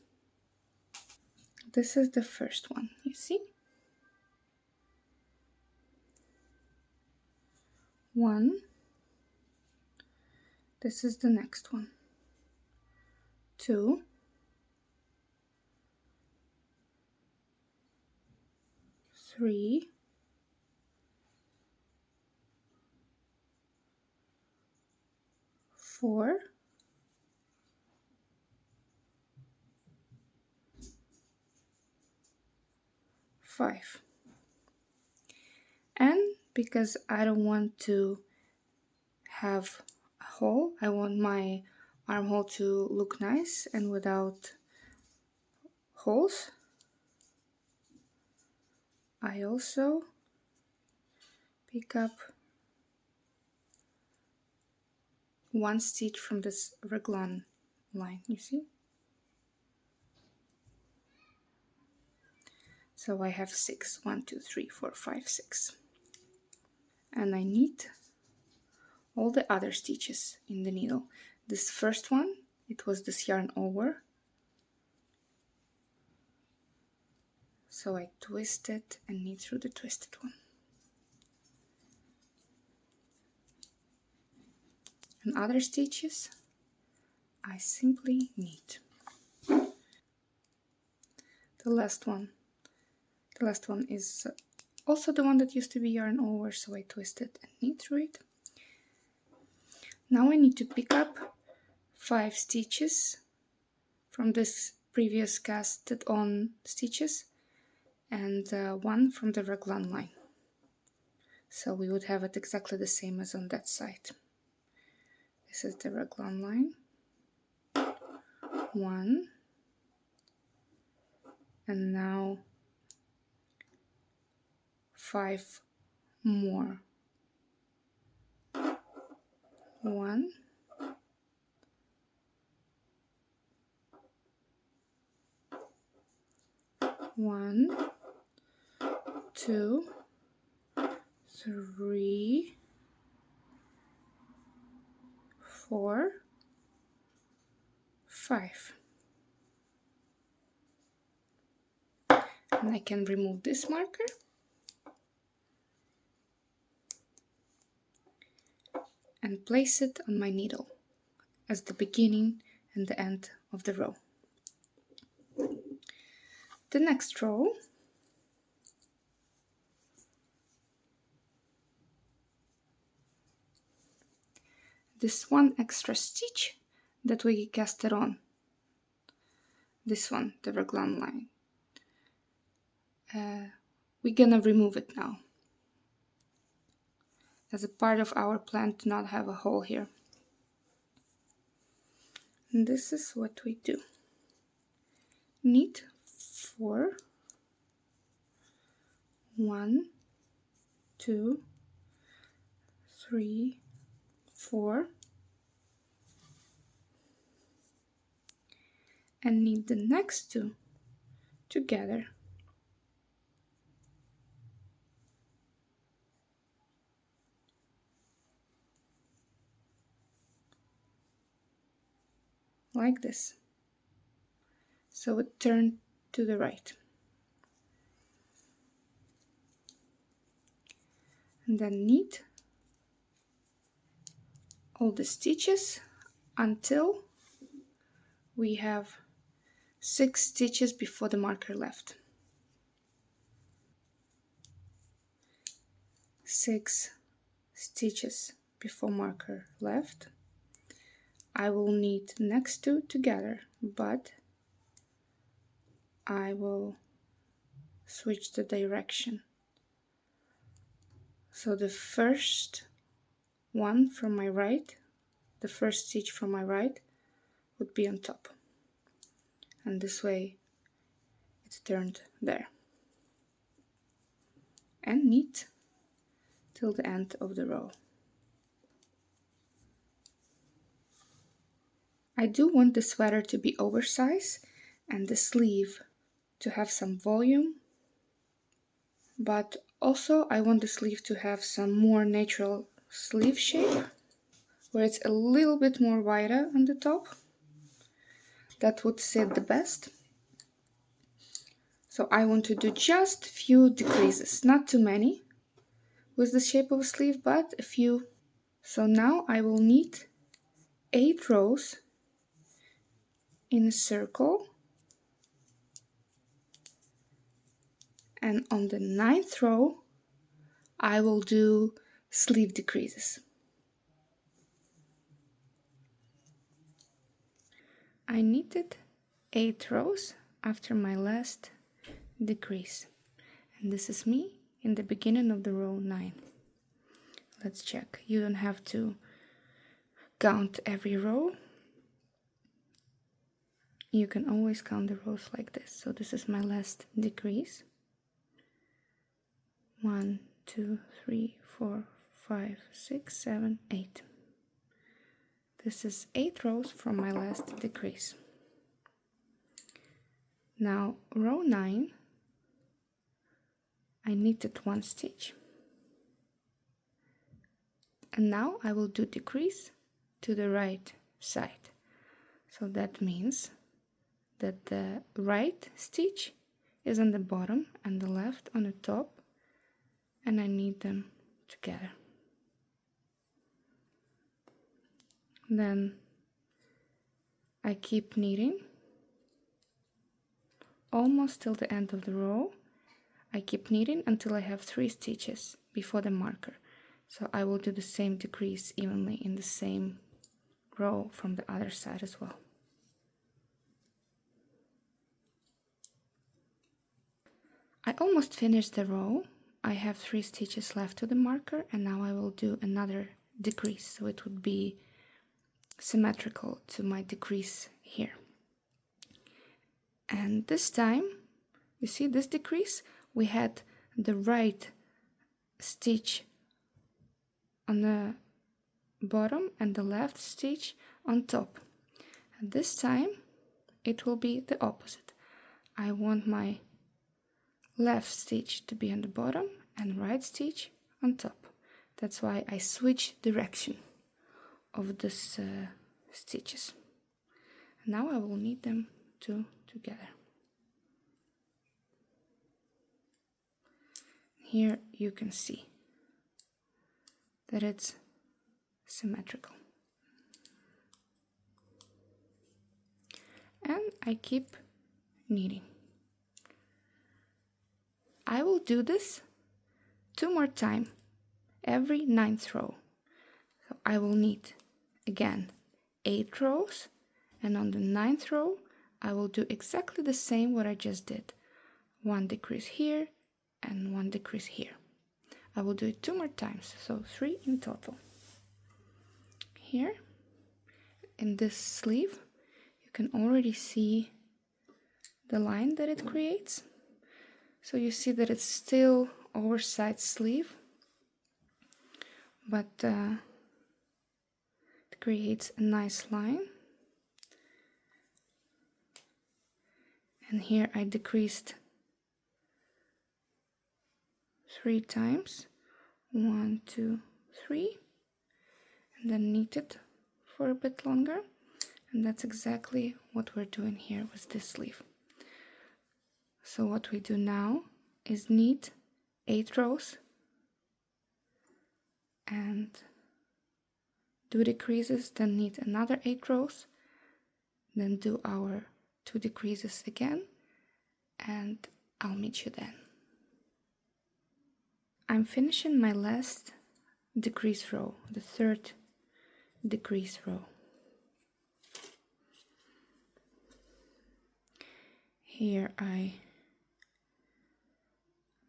This is the first one, you see? 1. This is the next one. 2. 3. 4. 5. And because I don't want to have a hole, I want my armhole to look nice and without holes, I also pick up one stitch from this raglan line, you see? So I have 6. 1, 2, 3, 4, 5, 6. And I knit all the other stitches in the needle. This first one, it was this yarn over, so I twist it and knit through the twisted one. And other stitches, I simply knit. The last one is also the one that used to be yarn over, so I twist it and knit through it. Now I need to pick up 5 stitches from this previous casted on stitches and 1 from the raglan line. So we would have it exactly the same as on that side. This is the raglan line. 1, and now 5 more. 1, 1, 2, 3, 4, 5. And I can remove this marker and place it on my needle as the beginning and the end of the row. The next row, this one extra stitch that we casted on, this one, the raglan line, we're gonna remove it now as a part of our plan to not have a hole here. And this is what we do. Knit 4, 1, 2, 3, 4, and knit the next 2 together. Like this. So it turned to the right. And then knit all the stitches until we have 6 stitches before the marker left. 6 stitches before marker left. I will knit next 2 together, but I will switch the direction. So the first one from my right, the first stitch from my right would be on top. And this way it's turned there. And knit till the end of the row. I do want the sweater to be oversized and the sleeve to have some volume, but also I want the sleeve to have some more natural sleeve shape, where it's a little bit more wider on the top. That would sit the best. So I want to do just a few decreases, not too many with the shape of a sleeve, but a few. So now I will knit 8 rows in a circle, and on the 9th row I will do sleeve decreases. I knitted 8 rows after my last decrease, and this is me in the beginning of the row 9. Let's check. You don't have to count every row. You can always count the rows like this. So this is my last decrease. 1, 2, 3, 4, 5, 6, 7, 8. This is 8 rows from my last decrease. Now row 9, I knitted 1 stitch, And now I will do decrease to the right side. So that means that the right stitch is on the bottom and the left on the top, and I knit them together. Then I keep knitting almost till the end of the row. I keep knitting until I have 3 stitches before the marker. So I will do the same decrease evenly in the same row from the other side as well. I almost finished the row. I have 3 stitches left to the marker, and now I will do another decrease, so it would be symmetrical to my decrease here. And this time, you see this decrease, we had the right stitch on the bottom and the left stitch on top. And this time it will be the opposite. I want my left stitch to be on the bottom and right stitch on top. That's why I switch direction of these stitches. Now I will knit them together. Here you can see that it's symmetrical. And I keep knitting. I will do this 2 more times every 9th row. So I will knit again 8 rows, and on the 9th row I will do exactly the same what I just did. 1 decrease here and 1 decrease here. I will do it 2 more times, so 3 in total. Here in this sleeve you can already see the line that it creates. So you see that it's still oversized sleeve, but it creates a nice line. And here I decreased 3 times, 1, 2, 3, and then knitted for a bit longer. And that's exactly what we're doing here with this sleeve. So what we do now is knit 8 rows and do decreases, then knit another 8 rows, then do our 2 decreases again, and I'll meet you then. I'm finishing my last decrease row, the 3rd decrease row. Here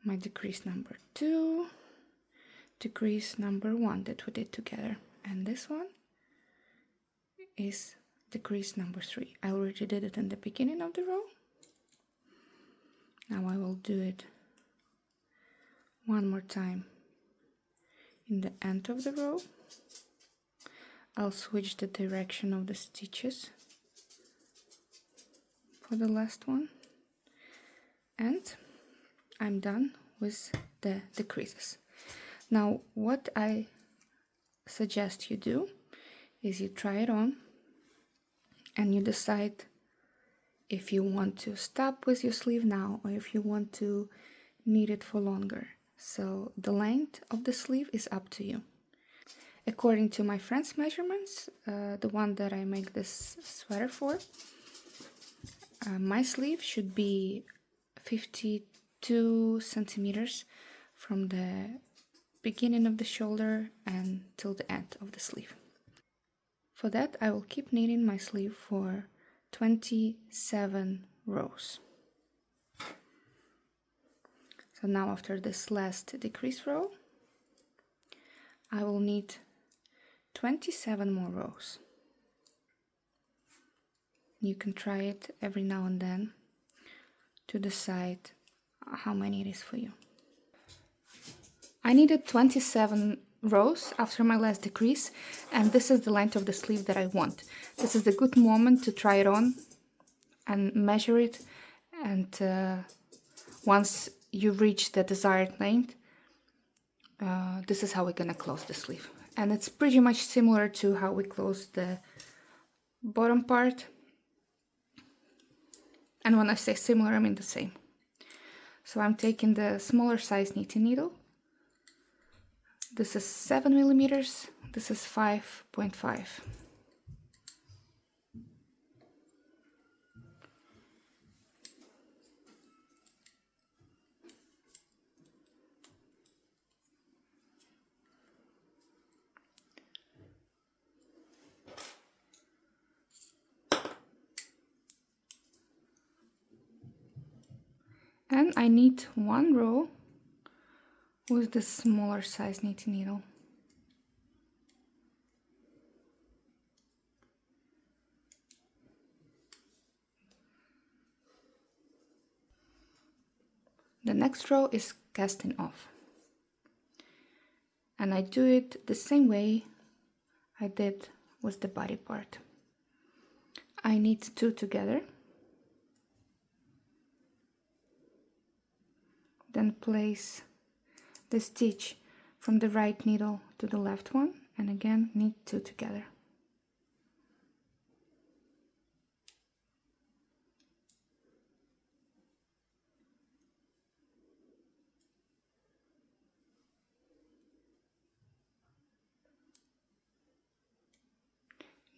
my decrease number 2, decrease number 1 that we did together, and this one is decrease number 3. I already did it in the beginning of the row. Now I will do it 1 more time in the end of the row. I'll switch the direction of the stitches for the last one, and I'm done with the decreases. Now what I suggest you do is you try it on and you decide if you want to stop with your sleeve now or if you want to knit it for longer. So the length of the sleeve is up to you. According to my friend's measurements, the one that I make this sweater for, my sleeve should be 52 centimeters from the beginning of the shoulder and till the end of the sleeve. For that, I will keep knitting my sleeve for 27 rows. So now after this last decrease row, I will knit 27 more rows. You can try it every now and then to decide how many it is for you. I knitted 27 rows after my last decrease, and this is the length of the sleeve that I want. This is a good moment to try it on and measure it, and once you reach the desired length, this is how we're gonna close the sleeve. And it's pretty much similar to how we close the bottom part. And when I say similar, I mean the same. So I'm taking the smaller size knitting needle. This is 7 millimeters. This is 5.5. And I knit one row with the smaller size knitting needle. The next row is casting off. And I do it the same way I did with the body part. I knit 2 together. Then place the stitch from the right needle to the left one, and again knit 2 together.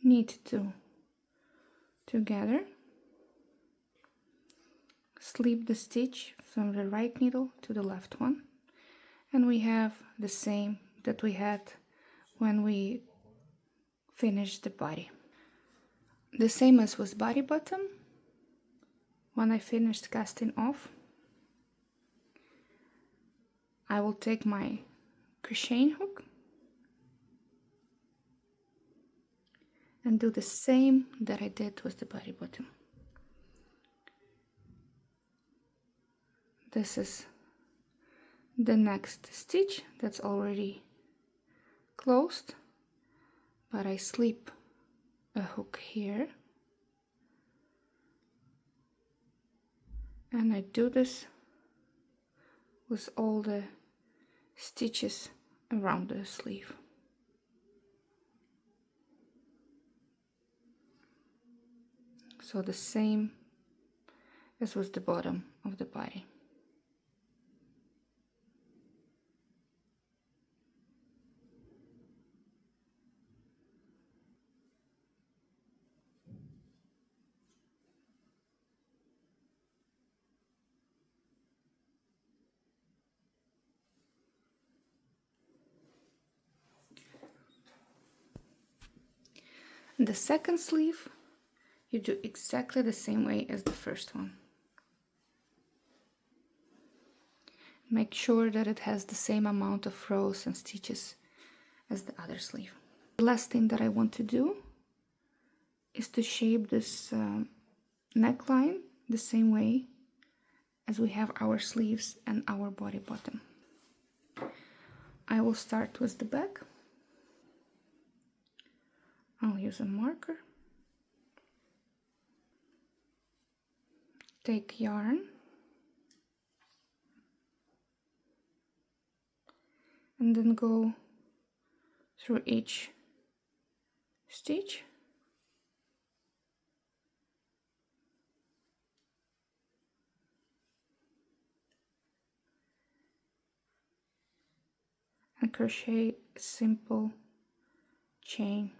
Knit 2 together. Slip the stitch from the right needle to the left one, and we have the same that we had when we finished the body. The same as with body bottom. When I finished casting off, I will take my crocheting hook and do the same that I did with the body bottom. This is the next stitch that's already closed, but I slip a hook here, and I do this with all the stitches around the sleeve. So the same as with the bottom of the body. The second sleeve, you do exactly the same way as the first one. Make sure that it has the same amount of rows and stitches as the other sleeve. The last thing that I want to do is to shape this neckline the same way as we have our sleeves and our body bottom. I will start with the back. I'll use a marker. Take yarn and then go through each stitch and crochet a simple chain.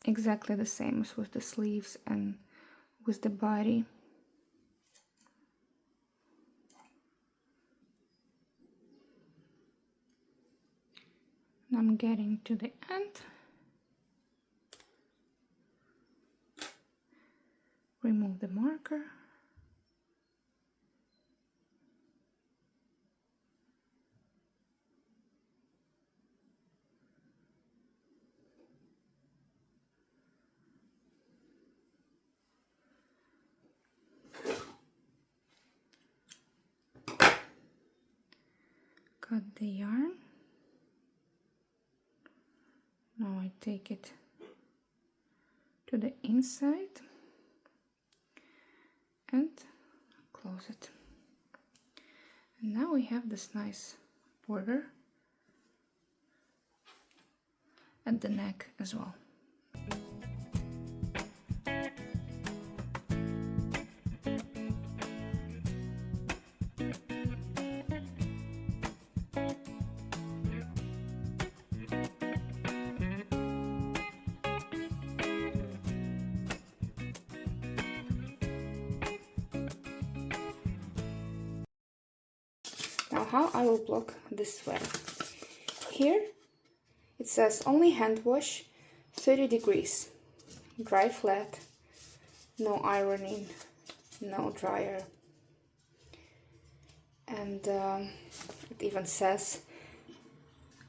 Exactly the same as with the sleeves and with the body. I'm getting to the end. Remove the marker. Cut the yarn. Now I take it to the inside and close it. And now we have this nice border at the neck as well. Now how I will block this sweater. Here it says only hand wash, 30 degrees, dry flat, no ironing, no dryer. And it even says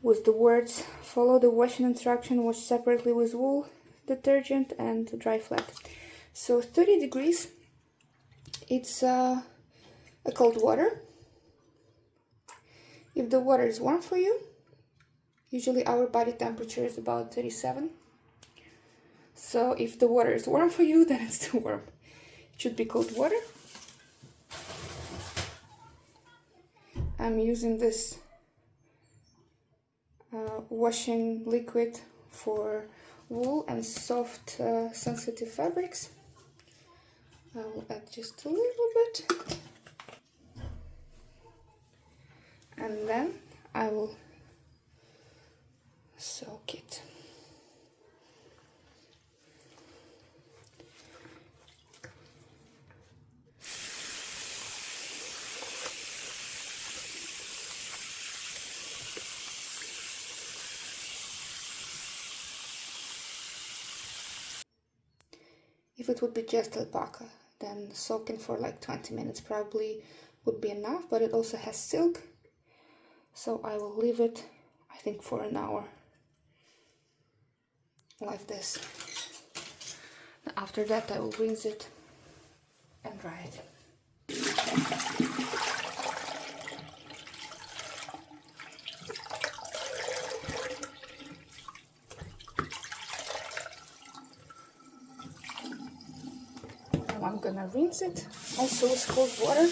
with the words, follow the washing instruction, wash separately with wool, detergent and dry flat. So 30 degrees, it's a cold water. If the water is warm for you, usually our body temperature is about 37. So if the water is warm for you, then it's too warm. It should be cold water. I'm using this washing liquid for wool and soft sensitive fabrics. I will add just a little bit. And then I will soak it. If it would be just alpaca, then soaking for like 20 minutes probably would be enough, but it also has silk. So I will leave it, I think, for an hour, like this. After that I will rinse it and dry it. Now I'm gonna rinse it, also with cold water.